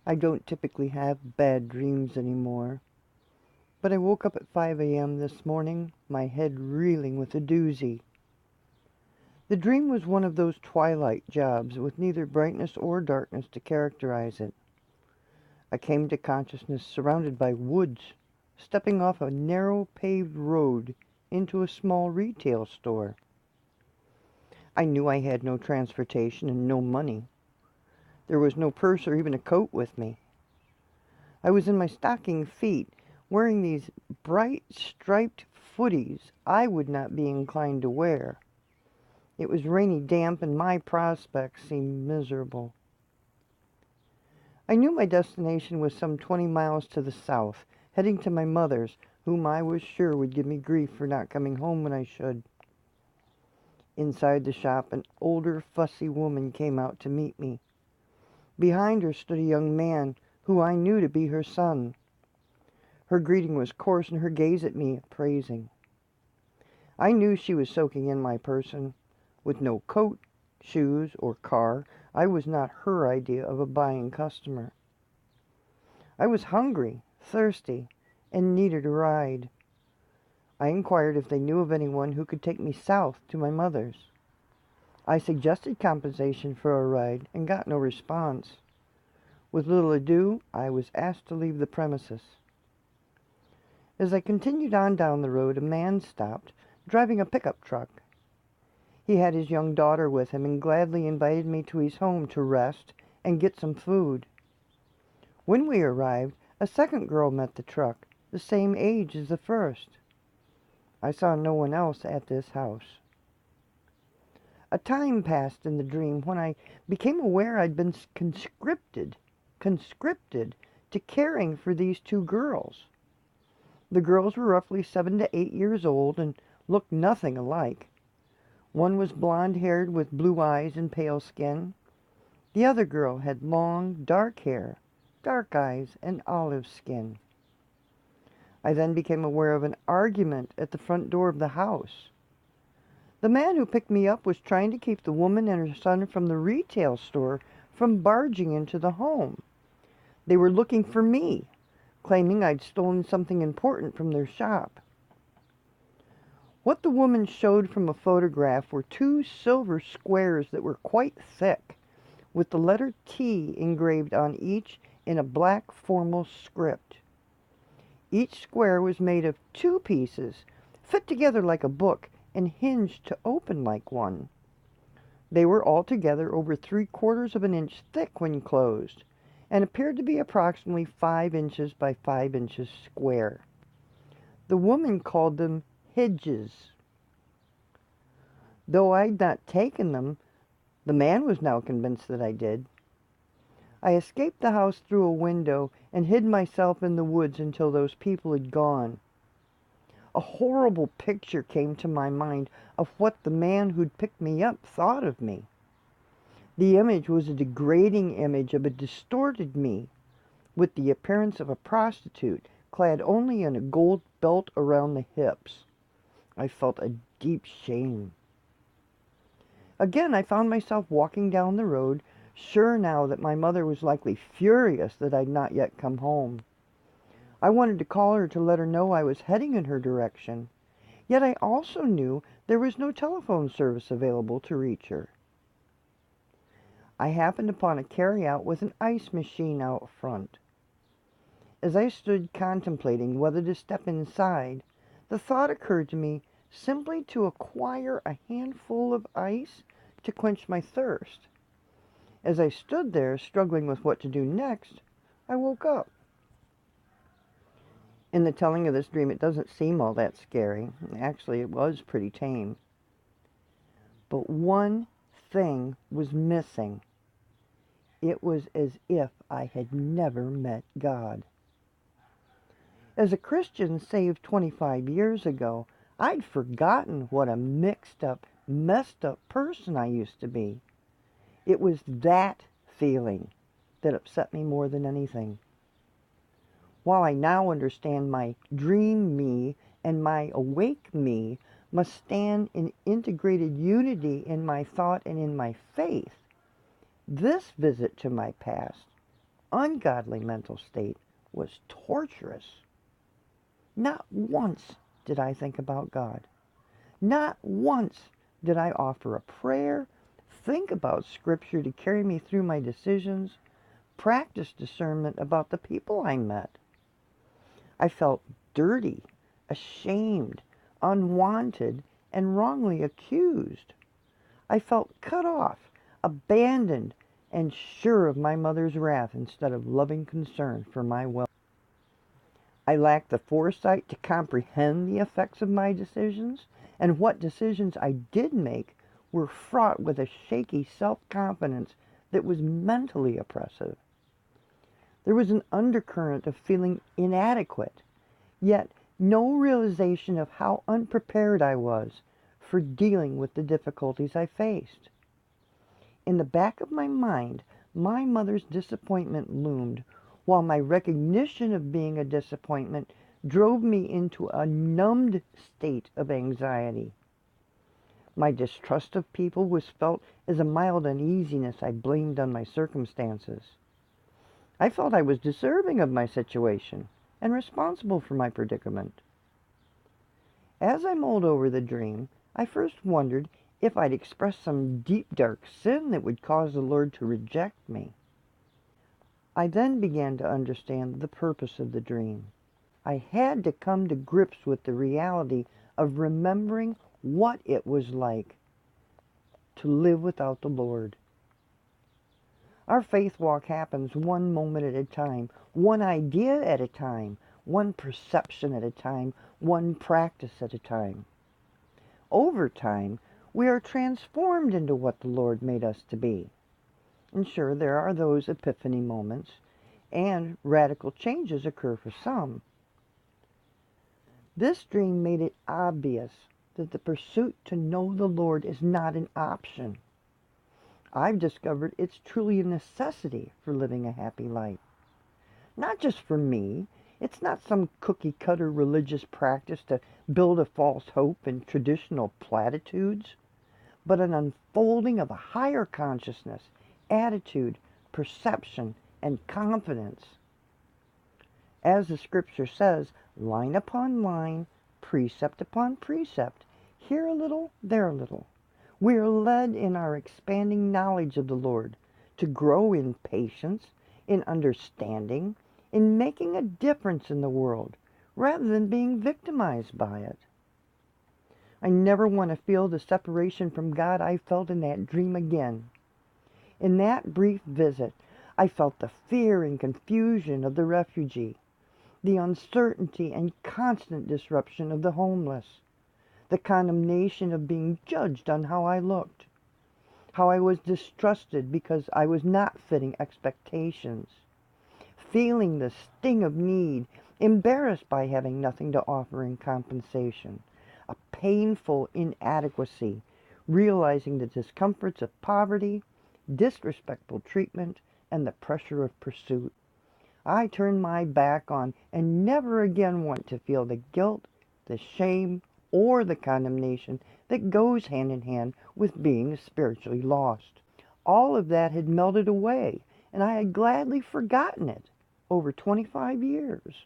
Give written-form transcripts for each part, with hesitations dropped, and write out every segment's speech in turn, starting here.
I don't typically have bad dreams anymore, but I woke up at 5 a.m. this morning, my head reeling with a doozy. The dream was one of those twilight jobs with neither brightness or darkness to characterize it. I came to consciousness surrounded by woods, stepping off a narrow paved road into a small retail store. I knew I had no transportation and no money. There was no purse or even a coat with me. I was in my stocking feet, wearing these bright striped footies I would not be inclined to wear. It was rainy, damp, and my prospects seemed miserable. I knew my destination was some 20 miles to the south, heading to my mother's, whom I was sure would give me grief for not coming home when I should. Inside the shop, an older, fussy woman came out to meet me. Behind her stood a young man who I knew to be her son. Her greeting was coarse and her gaze at me appraising. I knew she was soaking in my person. With no coat, shoes, or car, I was not her idea of a buying customer. I was hungry, thirsty, and needed a ride. I inquired if they knew of anyone who could take me south to my mother's. I suggested compensation for a ride and got no response. With little ado, I was asked to leave the premises. As I continued on down the road, a man stopped, driving a pickup truck. He had his young daughter with him and gladly invited me to his home to rest and get some food. When we arrived, a second girl met the truck, the same age as the first. I saw no one else at this house. A time passed in the dream when I became aware I'd been conscripted to caring for these two girls. The girls were roughly 7 to 8 years old and looked nothing alike. One was blonde-haired with blue eyes and pale skin. The other girl had long, dark hair, dark eyes, and olive skin. I then became aware of an argument at the front door of the house. The man who picked me up was trying to keep the woman and her son from the retail store from barging into the home. They were looking for me, claiming I'd stolen something important from their shop. What the woman showed from a photograph were two silver squares that were quite thick, with the letter T engraved on each in a black formal script. Each square was made of two pieces, fit together like a book, and hinged to open like one. They were altogether over 3/4 of an inch thick when closed, and appeared to be approximately 5 inches by 5 inches square. The woman called them hedges. Though I'd not taken them, the man was now convinced that I did. I escaped the house through a window and hid myself in the woods until those people had gone. A horrible picture came to my mind of what the man who'd picked me up thought of me. The image was a degrading image of a distorted me, with the appearance of a prostitute, clad only in a gold belt around the hips. I felt a deep shame. Again, I found myself walking down the road, sure now that my mother was likely furious that I'd not yet come home. I wanted to call her to let her know I was heading in her direction, yet I also knew there was no telephone service available to reach her. I happened upon a carryout with an ice machine out front. As I stood contemplating whether to step inside, the thought occurred to me simply to acquire a handful of ice to quench my thirst. As I stood there, struggling with what to do next, I woke up. In the telling of this dream, it doesn't seem all that scary. Actually, it was pretty tame. But one thing was missing. It was as if I had never met God. As a Christian saved 25 years ago, I'd forgotten what a mixed up, messed up person I used to be. It was that feeling that upset me more than anything. While I now understand my dream me and my awake me must stand in integrated unity in my thought and in my faith, this visit to my past ungodly mental state was torturous. Not once did I think about God. Not once did I offer a prayer, think about Scripture to carry me through my decisions, practice discernment about the people I met. I felt dirty, ashamed, unwanted, and wrongly accused. I felt cut off, abandoned, and sure of my mother's wrath instead of loving concern for my well. I lacked the foresight to comprehend the effects of my decisions, and what decisions I did make were fraught with a shaky self-confidence that was mentally oppressive. There was an undercurrent of feeling inadequate, yet no realization of how unprepared I was for dealing with the difficulties I faced. In the back of my mind, my mother's disappointment loomed, while my recognition of being a disappointment drove me into a numbed state of anxiety. My distrust of people was felt as a mild uneasiness I blamed on my circumstances. I felt I was deserving of my situation and responsible for my predicament. As I mulled over the dream, I first wondered if I'd expressed some deep, dark sin that would cause the Lord to reject me. I then began to understand the purpose of the dream. I had to come to grips with the reality of remembering what it was like to live without the Lord. Our faith walk happens one moment at a time, one idea at a time, one perception at a time, one practice at a time. Over time, we are transformed into what the Lord made us to be. And sure, there are those epiphany moments, and radical changes occur for some. This dream made it obvious that the pursuit to know the Lord is not an option. I've discovered it's truly a necessity for living a happy life. Not just for me. It's not some cookie-cutter religious practice to build a false hope in traditional platitudes, but an unfolding of a higher consciousness, attitude, perception, and confidence. As the Scripture says, line upon line, precept upon precept, here a little, there a little. We are led in our expanding knowledge of the Lord to grow in patience, in understanding, in making a difference in the world, rather than being victimized by it. I never want to feel the separation from God I felt in that dream again. In that brief visit, I felt the fear and confusion of the refugee, the uncertainty and constant disruption of the homeless, the condemnation of being judged on how I looked, how I was distrusted because I was not fitting expectations, feeling the sting of need, embarrassed by having nothing to offer in compensation, a painful inadequacy, realizing the discomforts of poverty, disrespectful treatment, and the pressure of pursuit. I turned my back on and never again want to feel the guilt, the shame, or the condemnation that goes hand in hand with being spiritually lost. All of that had melted away, and I had gladly forgotten it over 25 years.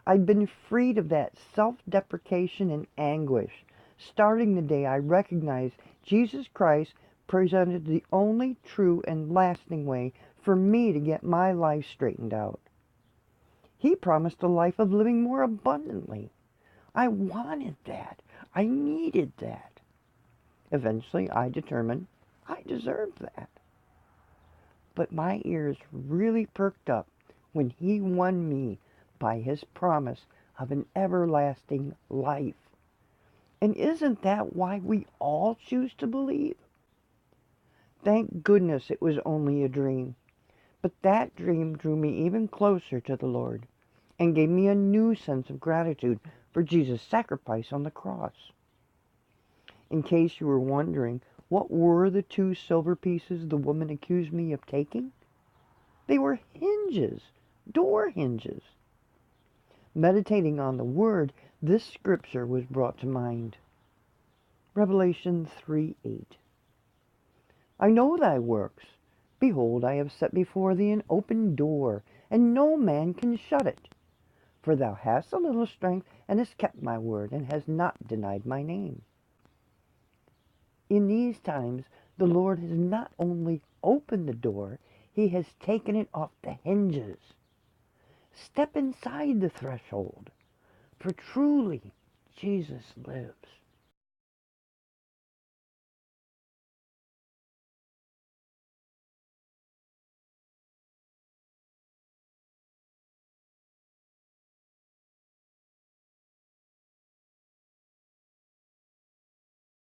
I'd been freed of that self-deprecation and anguish, starting the day I recognized Jesus Christ presented the only true and lasting way for me to get my life straightened out. He promised a life of living more abundantly. I wanted that. I needed that. Eventually, I determined I deserved that. But my ears really perked up when he won me by his promise of an everlasting life. And isn't that why we all choose to believe? Thank goodness it was only a dream. But that dream drew me even closer to the Lord and gave me a new sense of gratitude for Jesus' sacrifice on the cross. In case you were wondering, what were the 2 silver pieces the woman accused me of taking? They were hinges, door hinges. Meditating on the Word, this scripture was brought to mind. Revelation 3:8. I know thy works, Behold, I have set before thee an open door, and no man can shut it. For thou hast a little strength, and hast kept my word, and hast not denied my name. In these times, the Lord has not only opened the door, he has taken it off the hinges. Step inside the threshold, for truly Jesus lives.